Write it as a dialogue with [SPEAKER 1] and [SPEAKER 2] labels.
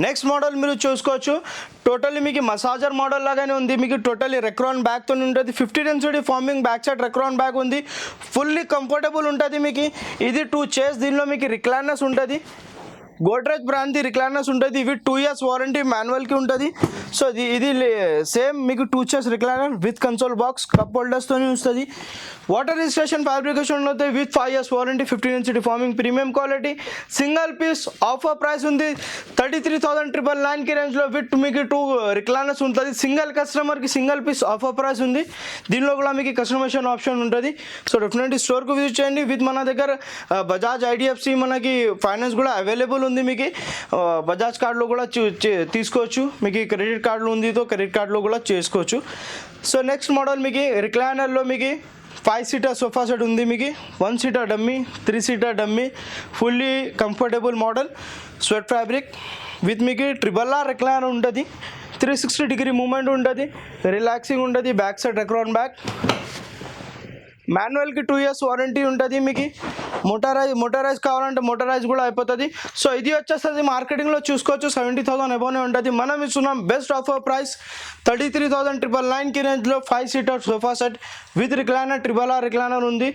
[SPEAKER 1] Next model మీరు చూసుకోవచ్చు. Totally మీకు మసాజర్ మోడల్ లాగానే ఉంది. మీకు టోటల్లీ రెక్రాన్ బ్యాగ్తో ఉంటుంది. 50 density farming back side Recron bag ఉంది. ఫుల్లీ కంఫర్టబుల్ ఉంటుంది. మీకు ఇది 2 చైర్స్, దీనిలో మీకు రిక్లైనర్స్ ఉంటుంది. గోడ్రేజ్ బ్రాండ్ది రిక్లైనర్స్ ఉంటుంది. ఇవి 2 years వారంటీ మాన్యువల్కి ఉంటుంది. సో ఇది సేమ్ మీకు 2 chairs recliner with console box cup హోల్డర్స్తో వస్తుంది. వాటర్ రిజిస్ట్రేషన్ ఫ్యాబ్రికేషన్ అవుతాయి with 5 years warranty. 50 density forming premium quality. Single piece offer price ఉంది 33,999కి రేంజ్లో విత్ మీకు 2 రిక్లైనర్స్ ఉంటుంది. సింగిల్ కస్టమర్కి సింగిల్ పీస్ ఆఫర్ ప్రైస్ ఉంది. దీనిలో కూడా మీకు కస్టమైజేషన్ ఆప్షన్ ఉంటుంది. సో డెఫినెట్లీ స్టోర్కు విజిట్ చేయండి. విత్ మన దగ్గర బజాజ్ ఐడిఎఫ్సి మనకి ఫైనాన్స్ కూడా అవైలబుల్ ఉంది. మీకు బజాజ్ కార్డులో కూడా తీసుకోవచ్చు. మీకు క్రెడిట్ కార్డులో ఉంది, క్రెడిట్ కార్డులో కూడా చేసుకోవచ్చు. సో నెక్స్ట్ మోడల్ మీకు రిక్లైనర్లో మీకు 5 seater సోఫా సెట్ ఉంది. మీకు 1 seater dummy, 3 seater dummy, fully comfortable model sweat fabric with మీకు ట్రిబల్ ఆర్ రిక్లైనర్ ఉంటుంది. 360 degree మూమెంట్ ఉంటుంది. రిలాక్సింగ్ ఉంటుంది. Back side recron back. మాన్యువల్కి 2 years వారంటీ ఉంటుంది. మీకు మోటరైజ్ కావాలంటే మోటరైజ్ కూడా అయిపోతుంది. సో ఇది వచ్చేస్తుంది మార్కెటింగ్లో చూసుకోవచ్చు 70,000 అబోనే ఉంటుంది. మనం ఇస్తున్నాం బెస్ట్ ఆఫర్ ప్రైస్ 33,999కి రేంజ్లో 5 seater sofa set with recliner triple or recliner ఉంది.